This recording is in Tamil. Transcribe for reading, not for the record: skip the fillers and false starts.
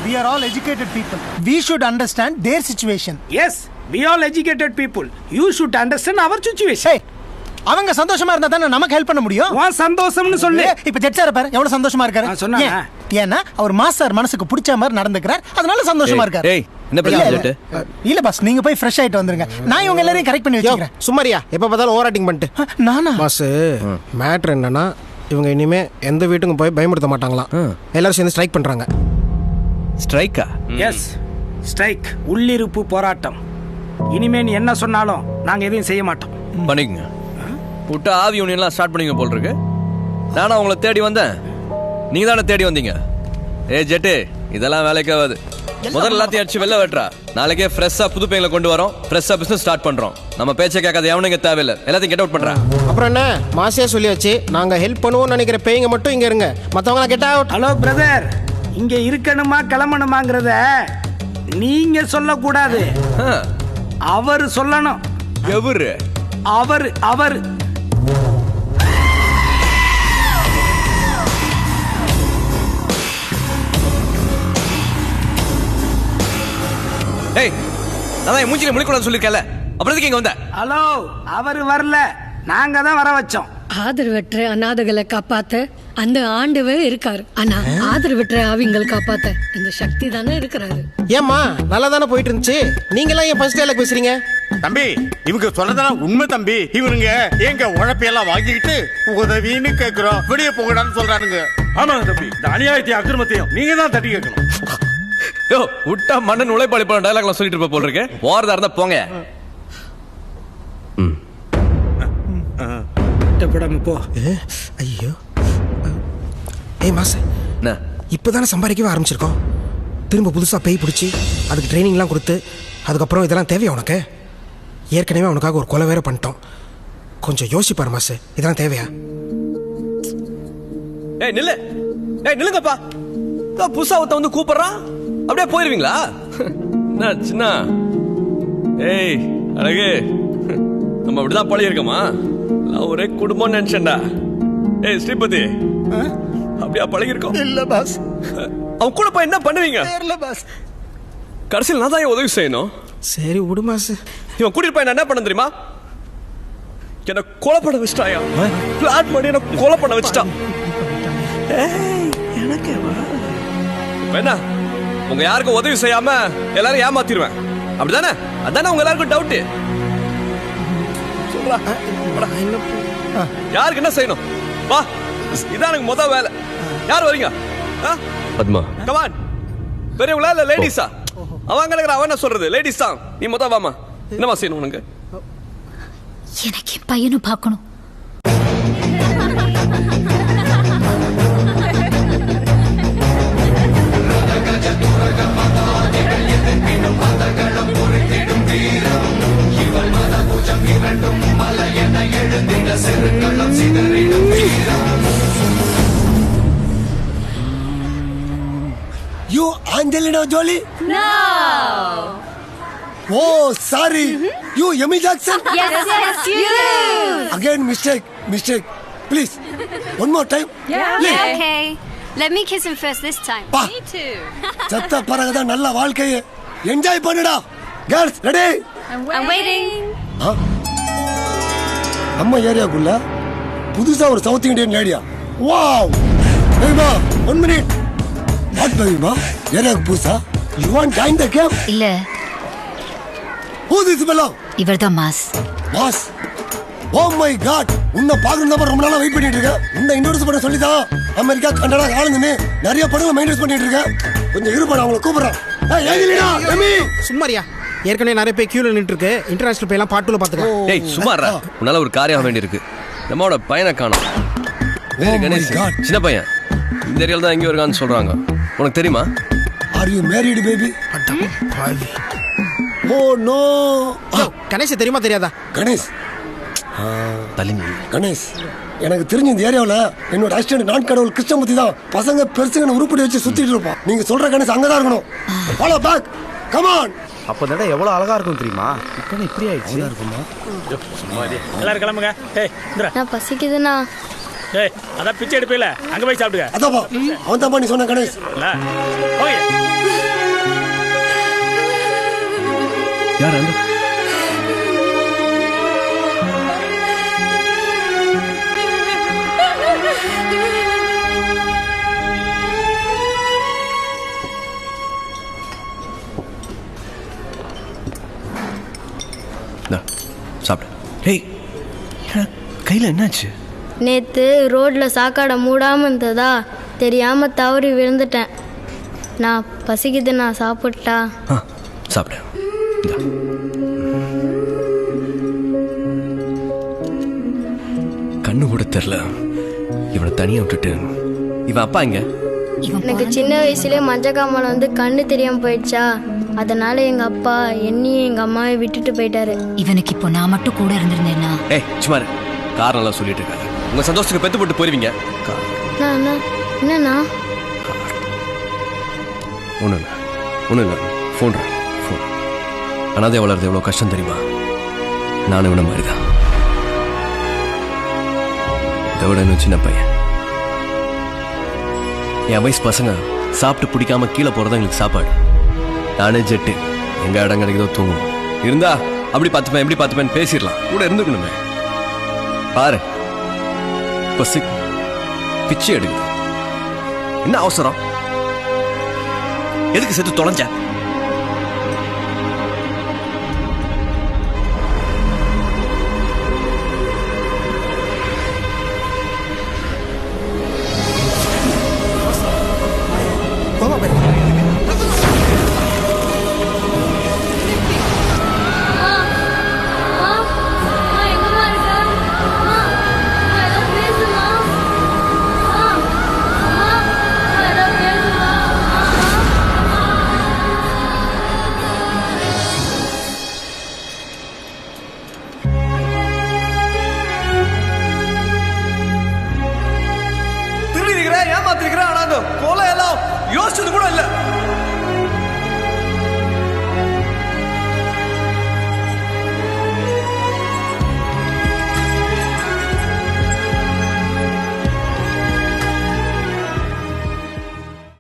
We are all educated people. We should understand their situation. Yes, we all educated people. You should understand our situation. Hey, அவங்க சந்தோஷமா இருந்தா தானே நமக்கு ஹெல்ப் பண்ண முடியும். வா சந்தோஷம்னு சொல்லு. இப்ப ஜெட் சார் பாரு எவ்வளவு சந்தோஷமா இருக்காரு. சொன்னாங்க. ஏன்னா அவர் மாஸ்டர் மனசுக்கு பிடிச்ச மாதிரி நடந்துக்கிறார். அதனால சந்தோஷமா இருக்காரு. ஏய் என்ன பிரச்சனை? இல்ல பாஸ் நீங்க போய் ஃப்ரெஷ் ஆயிட்டு வந்துருங்க. நான் இவங்க எல்லாரையும் கரெக்ட் பண்ணி வச்சிக்கிறேன். சும்மாரியா எப்ப பார்த்தாலும் ஓவர் ஆக்டிங் பண்ணிட்டு. நானா? பாஸ் மேட்டர் என்னன்னா இவங்க இனிமே எந்த வீட்டுக்கும் போய் பயமுறுத்த மாட்டாங்களாம். எல்லாரும் சேர்ந்து ஸ்ட்ரைக் பண்றாங்க. ஸ்ட்ரைக்கா? எஸ் ஸ்ட்ரைக், உள்ளிருப்பு போராட்டம். இனிமே நீ என்ன சொன்னாலும் நாங்க எதையும் செய்ய மாட்டோம். பண்ணிக்கங்க. விட்டா ஆவி யூனியன்லாம் ஸ்டார்ட் பண்ணிங்க போல் இருக்கு. நானா உங்களை தேடி வந்தேன், நீங்க தானே தேடி வந்தீங்க. ஏ ஜெட்டு, இதெல்லாம் வேலைக்கு ஆகாது. முதல்ல எல்லாத்தையும் அடிச்சு வெளில வெட்டுறா. நாளைக்கே ஃப்ரெஷ்ஷா புது பையங்களை கொண்டு வரோம். ஃப்ரெஷ்ஷா பிசினஸ் ஸ்டார்ட் பண்றோம். நம்ம பேச்சை கேட்காத எவனுங்க தேவையில்லை. எல்லாத்தையும் கெட் அவுட் பண்றா. அப்புறம் என்ன மாசியா சொல்லியாச்சு, நாங்க ஹெல்ப் பண்ணுவோம்னு நினைக்கிற பேய்ங்க மட்டும் இங்க இருங்க, மத்தவங்க கெட் அவுட். ஹலோ பிரதர், இங்க இருக்கணுமா கிளம்பணுமாங்கிறத நீங்க சொல்லக்கூடாது, அவர் சொல்லணும். எவரு? அவர் ஏய், நான் என் மூஞ்சில முழிக்கூடாதுன்னு சொல்லிருக்கேன்ல, அப்புறம் எதுக்கு இங்க வந்த? ஹலோ, அவர் வரல, நாங்க தான் வர வச்சோம். ஆதரவற்ற அநாதைகளை காப்பாத்த அந்த ஆண்டவே இருக்காரு. ஆனா ஆதரவற்ற ஆவிங்களை காப்பாத்த இந்த சக்தி தானே இருக்கிறாரு. ஏம்மா நல்லா தானே போயிட்டு இருந்துச்சு, நீங்க எல்லாம் ஏன் ஃபர்ஸ்ட் டேல பேசுறீங்க? தம்பி இவங்க சொன்னதெல்லாம் உண்மை தம்பி. இவனுங்க எங்க உழைப்பையெல்லாம் வாங்கிக்கிட்டு உதவின்னு கேட்கிறோம், வெளியே போங்கடான்னு சொல்றானுங்க. ஆமாங்க தம்பி, இந்த அநியாயத்தையும் அக்கிரமத்தையும் நீங்க தான் தட்டி கேட்கணும். யோ, விட்டா மண்ணன் உழைப்பாளி போன டயலாக்லாம் சொல்லிட்டு இருப்ப போல் இருக்கு. போறதா இருந்தா போங்க. போ. ஐயோ, ஏய் மாச, என்ன இப்போதானே சம்பாதிக்கவே ஆரம்பிச்சிருக்கோம். திரும்ப புதுசாக பேய் பிடிச்சி அதுக்கு ட்ரைனிங்லாம் கொடுத்து அதுக்கப்புறம் இதெல்லாம் தேவையா உனக்கு? ஏற்கனவே அவனுக்காக ஒரு கொலை வேற பண்ணிட்டோம். கொஞ்சம் யோசிப்பாரு மாசு, இதெல்லாம் தேவையா? ஏய் நில்லு, ஏய் நில்லுங்கப்பா. புதுசா ஒருத்த வந்து கூப்பிடுறான், அப்படியே போயிருவீங்களா? என்ன சின்ன? ஏய் அழகு, நம்ம அப்படிதான் பழகி இருக்கோமா? ஒரே குடும்பம் நினைச்சேன்டா. ஏய் ஸ்ரீபதி, அப்படியா பழகி இருக்கோம்? இல்ல பாஸ். அவன் கூட போய் என்ன பண்ணுவீங்க? இல்ல பாஸ். கடைசியில் நான் தான் உதவி செய்யணும். சரி விடு மாசு. இவன் கூட்டிட்டு போய் நான் என்ன பண்ண தெரியுமா? என்ன கொலை பண்ண வச்சிட்டாயா? பிளான் பண்ணி என்ன கொலை பண்ண வச்சிட்டான். எனக்கு என்ன, உங்க யாருக்கும் உதவி செய்யாம எல்லாரும் ஏமாத்திடுவேன், அப்படிதானே? அதானே உங்க எல்லாருக்கும் டவுட். சொல்றா, யாருக்கு என்ன செய்யணும்? வா, இதான் எனக்கு முதல் வேலை. யார் வரீங்க? பத்மா, கமான். பெரியவங்களா இல்ல லேடிஸா? அவன் கிடக்குற, அவன் என்ன சொல்றது? லேடிஸ் தான். நீ முதல் வாமா. என்னமா செய்யணும் உனக்கு? எனக்கு என் பையனும் பார்க்கணும். You Angelina Jolie? No. Oh, sorry. You Emily Jackson? Yes, you. Again mistake. Please, one more time. Yeah. Okay. Let me kiss him first this time. Me too. சத்த பரகதான் நல்ல வாழ்க்கையை என்ஜாய் பண்ணுடா. Girls, ready? I'm waiting. நம்ம ஏரியாக்குள்ள புதுசா ஒரு சவுத் இந்தியன் லேடியா. வாவ். பேபா, 1 minute. வாட் பேபா? ஏரியாக்கு புதுசா? You want join the game? இல்ல. Who this fellow? இவர்தான் mass. Mass. Oh my god. உன்னை பார்க்கணும் ரொம்ப நாளா வெயிட் பண்ணிட்டு இருக்கேன். உன்னை இன்ட்ரோடியூஸ் பண்ண சொல்லி தான் அமெரிக்கா கனடா ஆளுங்கன்னு நிறைய படங்களை மெயின்டைன் பண்ணிட்டு இருக்கேன். கொஞ்சம் இருப்பா, அவங்களை கூப்பிடுறேன். ஏய் ஏஞ்சலினா, எமி. சும்மாரியா, ஏற்கனவே நிறைய பேர் கியூல நின்று இருக்கு. இன்டர்நேஷனல் பேலாம் பாட்டுல பாத்துக்க. டேய் சும்மாறா, உன்னால ஒரு காரியம் வேண்டி இருக்கு. நம்மளோட பையனை காணோம். கணேஷ், சின்ன பையன் இந்த ஏரியால தான் எங்கேயோ இருக்கான்னு சொல்றாங்க. உனக்கு தெரியுமா? Are you married baby? Oh no. Ganesh தெரியுமா தெரியாதா? கணேஷ் தலிங்க. கணேஷ், எனக்கு தெரிஞ்ச இந்த ஏரியாவில் என்னோட அசிஸ்டன்ட் நான் கடவுள் கிருஷ்ணமூர்த்தி தான் பசங்க பெருசுங்க உருப்படி வச்சு சுத்திட்டு இருப்பான். நீங்க சொல்ற கணேஷ் அங்கதான் இருக்கணும். Follow back, come on. அப்போ இந்த இடம் எவ்வளவு அழகா இருக்கும் தெரியுமா? இப்போ இப்படி ஆயிடுச்சு. இருக்குமா? எல்லாரும் கிளம்புங்க. ஏய் இந்திரா, நான் பசிக்குதுண்ணா. ஏய் அதான் பிச்சை எடுப்பீல, அங்க போய் சாப்பிடுங்க. அதாப்பா, அவன் தான் நீ சொன்ன கணேஷ். ஓகே. யார் அந்த சாப்பிடு. ஹேய், கையில் என்னாச்சு? நேத்து ரோட்ல சாக்காடை மூடாம இருந்ததா தெரியாம தவறி விழுந்துட்டேன். நான் பசிக்குது, நான் சாப்பிட்டா? சாப்பிடு. கண்ணு கூட தெரியல, இவனை தனியா விட்டுட்டு. இவன் அப்பா எங்க? எனக்கு சின்ன வயசுலயே மஞ்சக்காமலை வந்து கண்ணு தெரியாம போயிடுச்சா, அதனால எங்க அப்பா என்னையும் எங்க அம்மாவை விட்டுட்டு போயிட்டாரு. இவனுக்கு இப்போ நான் மட்டும் கூட இருந்திருந்தேன்னா. ஏய் சும்மா காரணம் சொல்லிட்டு இருக்காங்க. உங்க சந்தோஷத்துக்கு பெத்து போட்டு போயிருவீங்க. என்னண்ணா? ஒன்றும் இல்லை. ஃபோன் அனாதை வளர்றது எவ்வளோ கஷ்டம் தெரியுமா? நானும் இவன மாதிரி தான். இதை விட இன்னும் சின்ன பையன். என் வயசு பசங்க சாப்பிட்டு பிடிக்காம கீழே போகிறதா எங்களுக்கு சாப்பாடு. நானே ஜெட்டு, எங்க இடம் கிடைக்குதோ தூங்கணும். இருந்தா அப்படி பார்த்துப்பேன் எப்படி பார்த்துப்பேன் பேசிடலாம், கூட இருந்துக்கணுமே. பாரு பிச்சை எடுக்குது. என்ன அவசரம்? எதுக்கு சேர்த்து தொலைஞ்ச? ஏமாத்திருக்கிறேன். ஆனா அந்த கொலை எல்லாம் யோசிச்சது